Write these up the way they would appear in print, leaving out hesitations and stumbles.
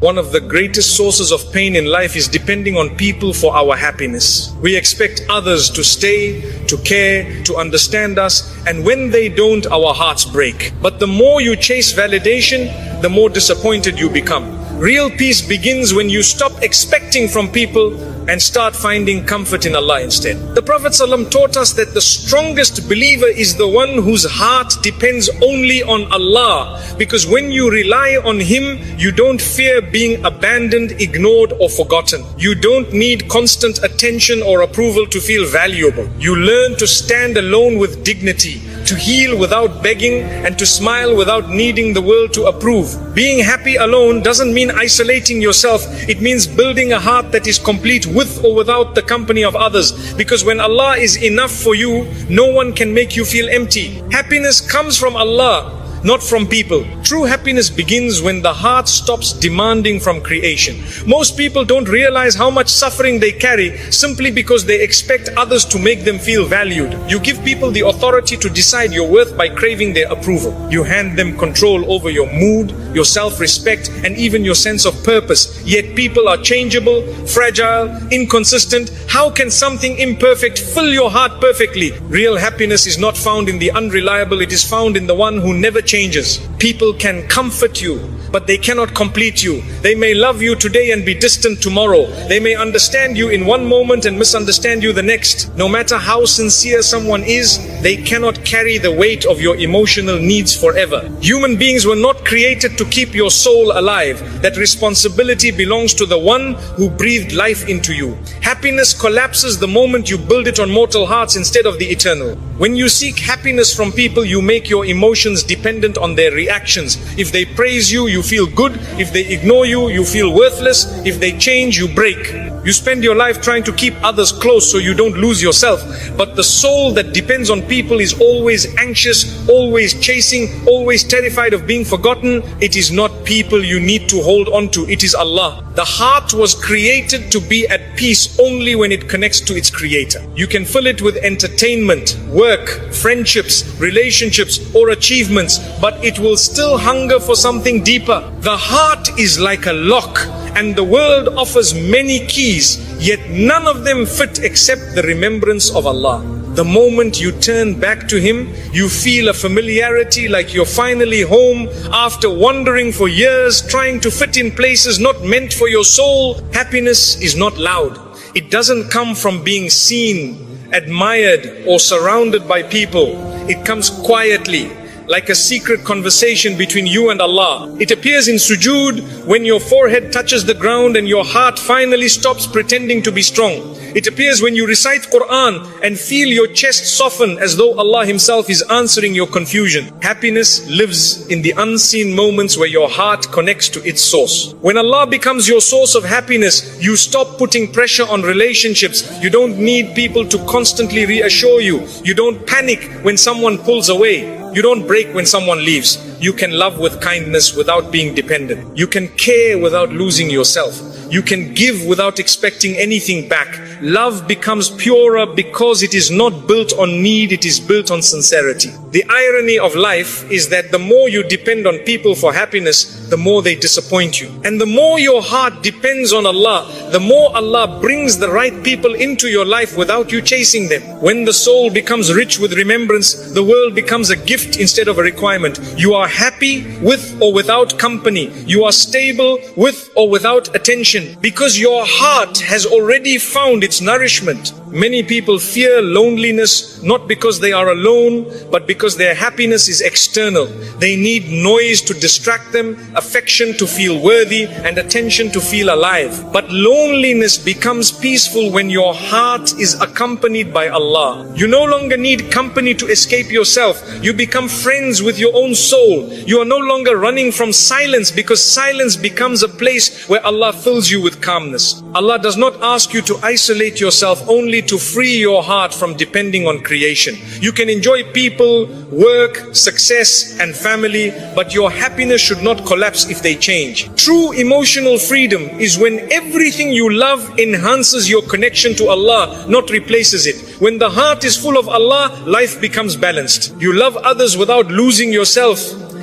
One of the greatest sources of pain in life is depending on people for our happiness. We expect others to stay, to care, to understand us, and when they don't, our hearts break. But the more you chase validation, the more disappointed you become. Real peace begins when you stop expecting from people and start finding comfort in Allah instead. The Prophet ﷺ taught us that the strongest believer is the one whose heart depends only on Allah, because when you rely on Him, you don't fear being abandoned, ignored, or forgotten. You don't need constant attention or approval to feel valuable. You learn to stand alone with dignity, to heal without begging, and to smile without needing the world to approve. Being happy alone doesn't mean isolating yourself. It means building a heart that is complete with or without the company of others. Because when Allah is enough for you, no one can make you feel empty. Happiness comes from Allah, not from people. True happiness begins when the heart stops demanding from creation. Most people don't realize how much suffering they carry simply because they expect others to make them feel valued. You give people the authority to decide your worth by craving their approval. You hand them control over your mood, your self-respect, and even your sense of purpose. Yet people are changeable, fragile, inconsistent. How can something imperfect fill your heart perfectly? Real happiness is not found in the unreliable, it is found in the one who never changes. People can comfort you, but they cannot complete you. They may love you today and be distant tomorrow. They may understand you in one moment and misunderstand you the next. No matter how sincere someone is, they cannot carry the weight of your emotional needs forever. Human beings were not created to keep your soul alive. That responsibility belongs to the one who breathed life into you. Happiness collapses the moment you build it on mortal hearts instead of the eternal. When you seek happiness from people, you make your emotions dependent on their reactions. If they praise you, you feel good. If they ignore you, you feel worthless. If they change, you break. You spend your life trying to keep others close so you don't lose yourself. But the soul that depends on people is always anxious, always chasing, always terrified of being forgotten. It is not people you need to hold on to, it is Allah. The heart was created to be at peace only when it connects to its creator. You can fill it with entertainment, work, friendships, relationships, or achievements, but it will still hunger for something deeper. The heart is like a lock, and the world offers many keys, yet none of them fit except the remembrance of Allah. The moment you turn back to Him, you feel a familiarity like you're finally home after wandering for years, trying to fit in places not meant for your soul. Happiness is not loud. It doesn't come from being seen, admired, or surrounded by people. It comes quietly, like a secret conversation between you and Allah. It appears in sujood, when your forehead touches the ground and your heart finally stops pretending to be strong. It appears when you recite Quran and feel your chest soften as though Allah Himself is answering your confusion. Happiness lives in the unseen moments where your heart connects to its source. When Allah becomes your source of happiness, you stop putting pressure on relationships. You don't need people to constantly reassure you. You don't panic when someone pulls away. You don't break when someone leaves. You can love with kindness without being dependent. You can care without losing yourself. You can give without expecting anything back. Love becomes purer because it is not built on need, it is built on sincerity. The irony of life is that the more you depend on people for happiness, the more they disappoint you. And the more your heart depends on Allah, the more Allah brings the right people into your life without you chasing them. When the soul becomes rich with remembrance, the world becomes a gift instead of a requirement. You are happy with or without company. You are stable with or without attention, because your heart has already found its nourishment. Many people fear loneliness not because they are alone, but because their happiness is external. They need noise to distract them, affection to feel worthy, and attention to feel alive. But loneliness becomes peaceful when your heart is accompanied by Allah. You no longer need company to escape yourself. You become friends with your own soul. You are no longer running from silence, because silence becomes a place where Allah fills you with calmness. Allah does not ask you to isolate yourself only to free your heart from depending on creation. You can enjoy people, work, success, and family, but your happiness should not collapse if they change. True emotional freedom is when everything you love enhances your connection to Allah, not replaces it. When the heart is full of Allah, life becomes balanced. You love others without losing yourself,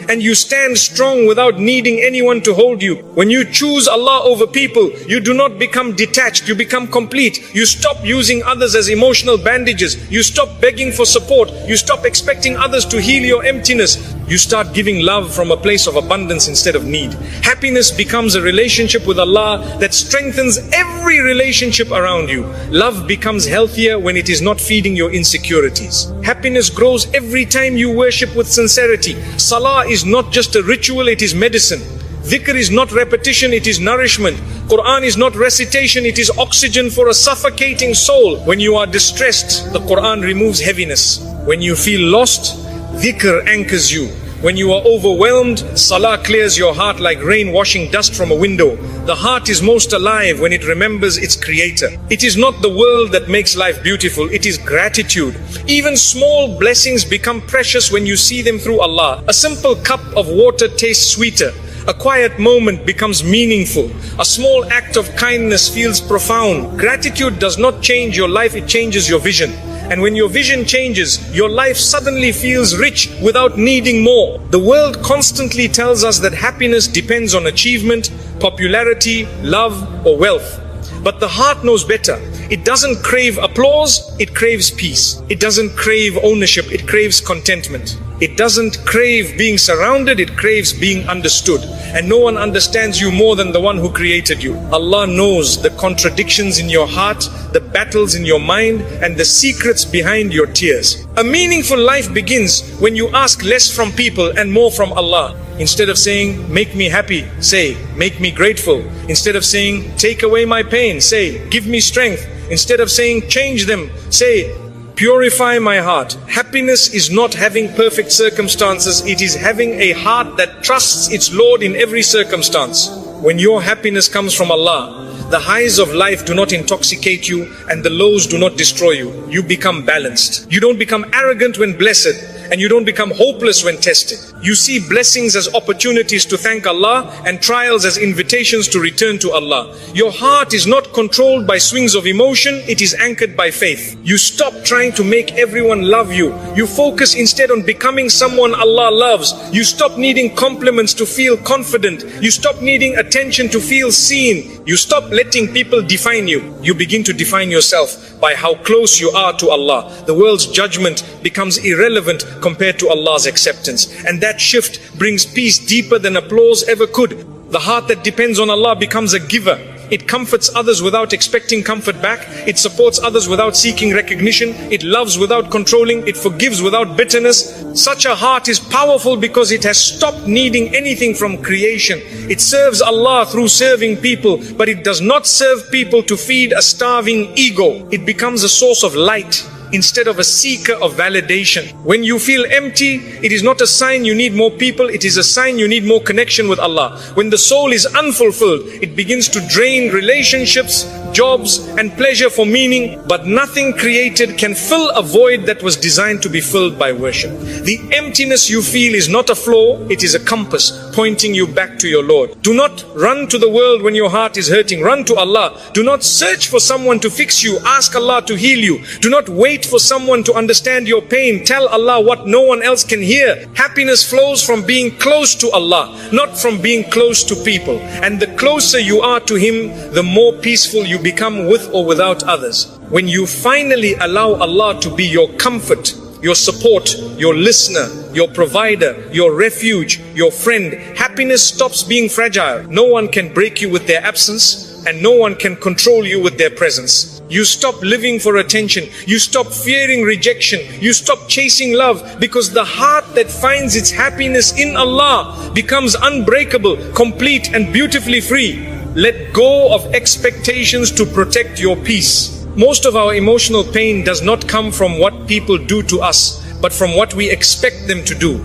and you stand strong without needing anyone to hold you. When you choose Allah over people, you do not become detached, you become complete. You stop using others as emotional bandages. You stop begging for support. You stop expecting others to heal your emptiness. You start giving love from a place of abundance instead of need. Happiness becomes a relationship with Allah that strengthens every relationship around you. Love becomes healthier when it is not feeding your insecurities. Happiness grows every time you worship with sincerity. Salah is not just a ritual, it is medicine. Dhikr is not repetition, it is nourishment. Quran is not recitation, it is oxygen for a suffocating soul. When you are distressed, the Quran removes heaviness. When you feel lost, dhikr anchors you. When you are overwhelmed, salah clears your heart like rain washing dust from a window. The heart is most alive when it remembers its creator. It is not the world that makes life beautiful, it is gratitude. Even small blessings become precious when you see them through Allah. A simple cup of water tastes sweeter. A quiet moment becomes meaningful. A small act of kindness feels profound. Gratitude does not change your life, it changes your vision. And when your vision changes, your life suddenly feels rich without needing more. The world constantly tells us that happiness depends on achievement, popularity, love, or wealth. But the heart knows better. It doesn't crave applause, it craves peace. It doesn't crave ownership, it craves contentment. It doesn't crave being surrounded, it craves being understood. And no one understands you more than the one who created you. Allah knows the contradictions in your heart, the battles in your mind, and the secrets behind your tears. A meaningful life begins when you ask less from people and more from Allah. Instead of saying, make me happy, say, make me grateful. Instead of saying, take away my pain, say, give me strength. Instead of saying, change them, say, purify my heart. Happiness is not having perfect circumstances, it is having a heart that trusts its Lord in every circumstance. When your happiness comes from Allah, the highs of life do not intoxicate you and the lows do not destroy you. You become balanced. You don't become arrogant when blessed, and you don't become hopeless when tested. You see blessings as opportunities to thank Allah and trials as invitations to return to Allah. Your heart is not controlled by swings of emotion, it is anchored by faith. You stop trying to make everyone love you. You focus instead on becoming someone Allah loves. You stop needing compliments to feel confident. You stop needing attention to feel seen. You stop letting people define you. You begin to define yourself by how close you are to Allah. The world's judgment becomes irrelevant compared to Allah's acceptance. And that shift brings peace deeper than applause ever could. The heart that depends on Allah becomes a giver. It comforts others without expecting comfort back. It supports others without seeking recognition. It loves without controlling. It forgives without bitterness. Such a heart is powerful because it has stopped needing anything from creation. It serves Allah through serving people, but it does not serve people to feed a starving ego. It becomes a source of light instead of a seeker of validation. When you feel empty, it is not a sign you need more people, it is a sign you need more connection with Allah. When the soul is unfulfilled, it begins to drain relationships, jobs, and pleasure for meaning, but nothing created can fill a void that was designed to be filled by worship. The emptiness you feel is not a flaw, it is a compass pointing you back to your Lord. Do not run to the world when your heart is hurting, run to Allah. Do not search for someone to fix you, ask Allah to heal you. Do not wait for someone to understand your pain, tell Allah what no one else can hear. Happiness flows from being close to Allah, not from being close to people. And the closer you are to Him, the more peaceful you become with or without others. When you finally allow Allah to be your comfort, your support, your listener, your provider, your refuge, your friend, happiness stops being fragile. No one can break you with their absence, and no one can control you with their presence. You stop living for attention. You stop fearing rejection. You stop chasing love, because the heart that finds its happiness in Allah becomes unbreakable, complete, and beautifully free. Let go of expectations to protect your peace. Most of our emotional pain does not come from what people do to us, but from what we expect them to do.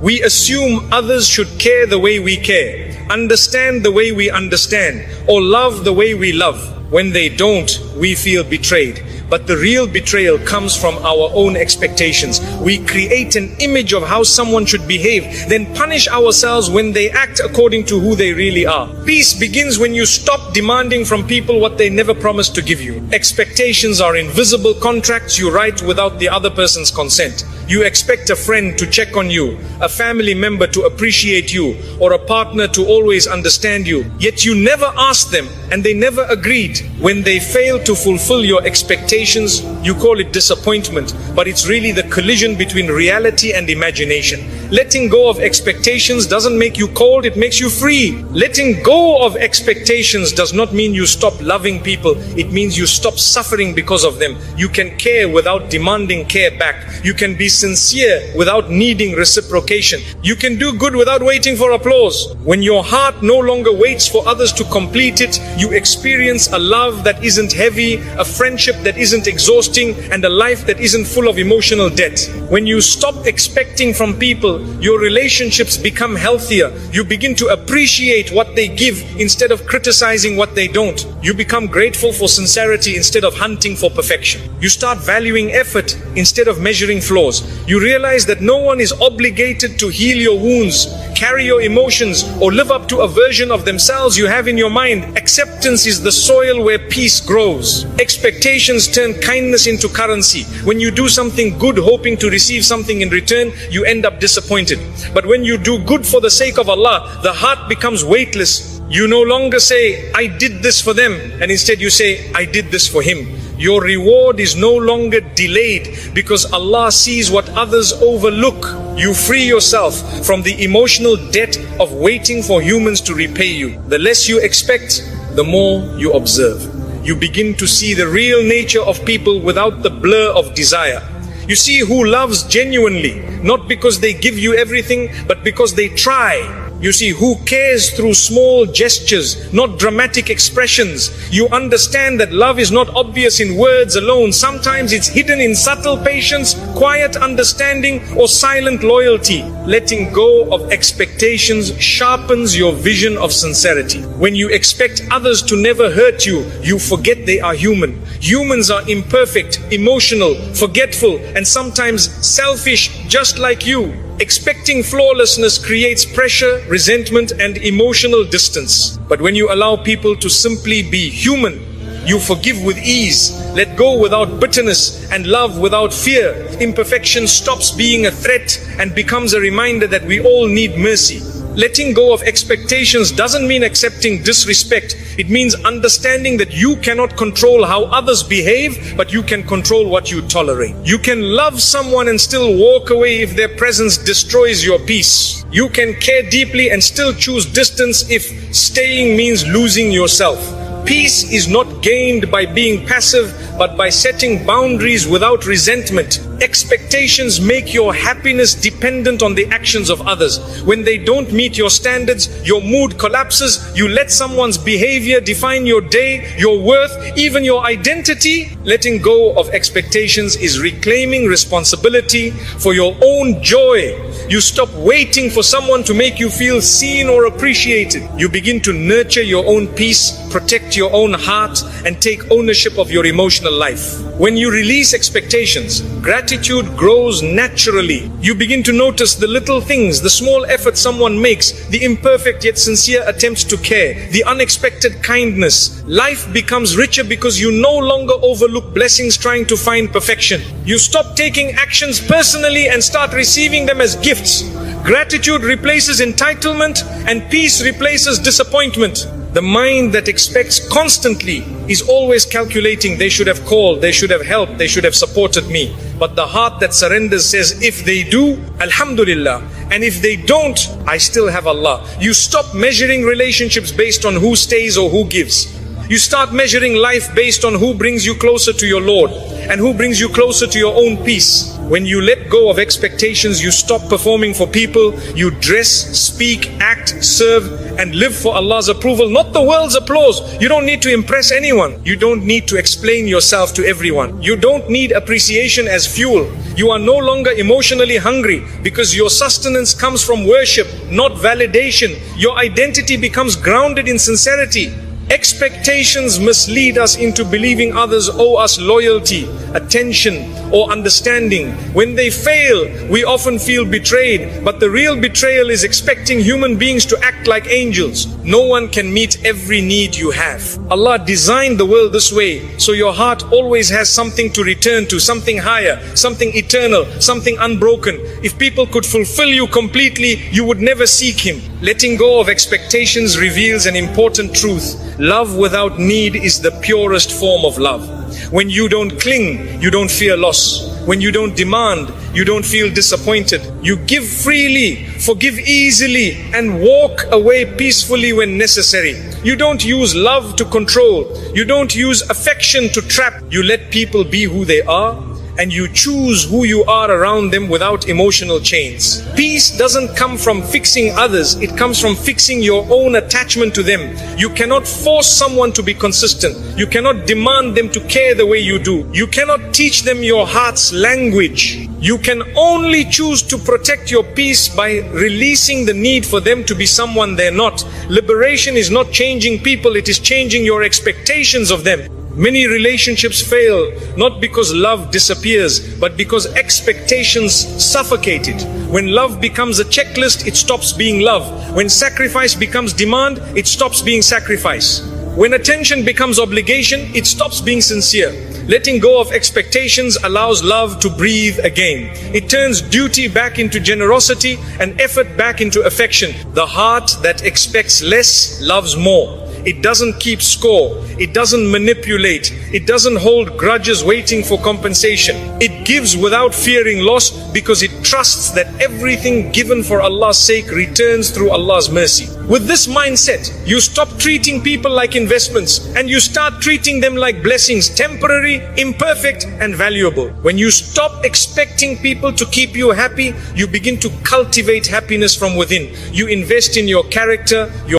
We assume others should care the way we care, understand the way we understand, or love the way we love. When they don't, we feel betrayed. But the real betrayal comes from our own expectations. We create an image of how someone should behave, then punish ourselves when they act according to who they really are. Peace begins when you stop demanding from people what they never promised to give you. Expectations are invisible contracts you write without the other person's consent. You expect a friend to check on you, a family member to appreciate you, or a partner to always understand you. Yet you never asked them and they never agreed. When they fail to fulfill your expectations, you call it disappointment, but it's really the collision between reality and imagination. Letting go of expectations doesn't make you cold, it makes you free. Letting go of expectations does not mean you stop loving people, it means you stop suffering because of them. You can care without demanding care back. You can be sincere without needing reciprocation. You can do good without waiting for applause. When your heart no longer waits for others to complete it, you experience a love that isn't heavy, a friendship that isn't exhausting, and a life that isn't full of emotional debt. When you stop expecting from people, your relationships become healthier. You begin to appreciate what they give instead of criticizing what they don't. You become grateful for sincerity instead of hunting for perfection. You start valuing effort instead of measuring flaws. You realize that no one is obligated to heal your wounds, carry your emotions, or live up to a version of themselves you have in your mind. Acceptance is the soil where peace grows. Expectations turn kindness into currency. When you do something good hoping to receive something in return, you end up disappointed. But when you do good for the sake of Allah, the heart becomes weightless. You no longer say, I did this for them, and instead you say, I did this for him. Your reward is no longer delayed because Allah sees what others overlook. You free yourself from the emotional debt of waiting for humans to repay you. The less you expect, the more you observe. You begin to see the real nature of people without the blur of desire. You see who loves genuinely, not because they give you everything, but because they try. You see who cares through small gestures, not dramatic expressions. You understand that love is not obvious in words alone. Sometimes it's hidden in subtle patience, quiet understanding, or silent loyalty. Letting go of expectations sharpens your vision of sincerity. When you expect others to never hurt you, you forget they are human. Humans are imperfect, emotional, forgetful, and sometimes selfish, just like you. Expecting flawlessness creates pressure, resentment, and emotional distance. But when you allow people to simply be human, you forgive with ease, let go without bitterness, and love without fear. Imperfection stops being a threat and becomes a reminder that we all need mercy. Letting go of expectations doesn't mean accepting disrespect. It means understanding that you cannot control how others behave, but you can control what you tolerate. You can love someone and still walk away if their presence destroys your peace. You can care deeply and still choose distance if staying means losing yourself. Peace is not gained by being passive, but by setting boundaries without resentment. Expectations make your happiness dependent on the actions of others. When they don't meet your standards, your mood collapses. You let someone's behavior define your day, your worth, even your identity. Letting go of expectations is reclaiming responsibility for your own joy. You stop waiting for someone to make you feel seen or appreciated. You begin to nurture your own peace, protect your own heart, and take ownership of your emotional life. When you release expectations, gratitude grows naturally. You begin to notice the little things, the small effort someone makes, the imperfect yet sincere attempts to care, the unexpected kindness. Life becomes richer because you no longer overlook blessings trying to find perfection. You stop taking actions personally and start receiving them as gifts. Gratitude replaces entitlement and peace replaces disappointment. The mind that expects constantly is always calculating, they should have called, they should have helped, they should have supported me. But the heart that surrenders says, if they do, Alhamdulillah. And if they don't, I still have Allah. You stop measuring relationships based on who stays or who gives. You start measuring life based on who brings you closer to your Lord and who brings you closer to your own peace. When you let go of expectations, you stop performing for people. You dress, speak, act, serve, and live for Allah's approval, not the world's applause. You don't need to impress anyone. You don't need to explain yourself to everyone. You don't need appreciation as fuel. You are no longer emotionally hungry because your sustenance comes from worship, not validation. Your identity becomes grounded in sincerity. Expectations mislead us into believing others owe us loyalty, attention, or understanding. When they fail, we often feel betrayed, but the real betrayal is expecting human beings to act like angels. No one can meet every need you have. Allah designed the world this way, so your heart always has something to return to, something higher, something eternal, something unbroken. If people could fulfill you completely, you would never seek Him. Letting go of expectations reveals an important truth. Love without need is the purest form of love. When you don't cling, you don't fear loss. When you don't demand, you don't feel disappointed. You give freely, forgive easily, and walk away peacefully when necessary. You don't use love to control. You don't use affection to trap. You let people be who they are, and you choose who you are around them without emotional chains. Peace doesn't come from fixing others, it comes from fixing your own attachment to them. You cannot force someone to be consistent. You cannot demand them to care the way you do. You cannot teach them your heart's language. You can only choose to protect your peace by releasing the need for them to be someone they're not. Liberation is not changing people, it is changing your expectations of them. Many relationships fail not because love disappears, but because expectations suffocate it. When love becomes a checklist, it stops being love. When sacrifice becomes demand, it stops being sacrifice. When attention becomes obligation, it stops being sincere. Letting go of expectations allows love to breathe again. It turns duty back into generosity and effort back into affection. The heart that expects less loves more. It doesn't keep score. It doesn't manipulate. It doesn't hold grudges waiting for compensation. It gives without fearing loss because it trusts that everything given for Allah's sake returns through Allah's mercy. With this mindset, you stop treating people like investments and you start treating them like blessings, temporary, imperfect, and valuable. When you stop expecting people to keep you happy, you begin to cultivate happiness from within. You invest in your character, your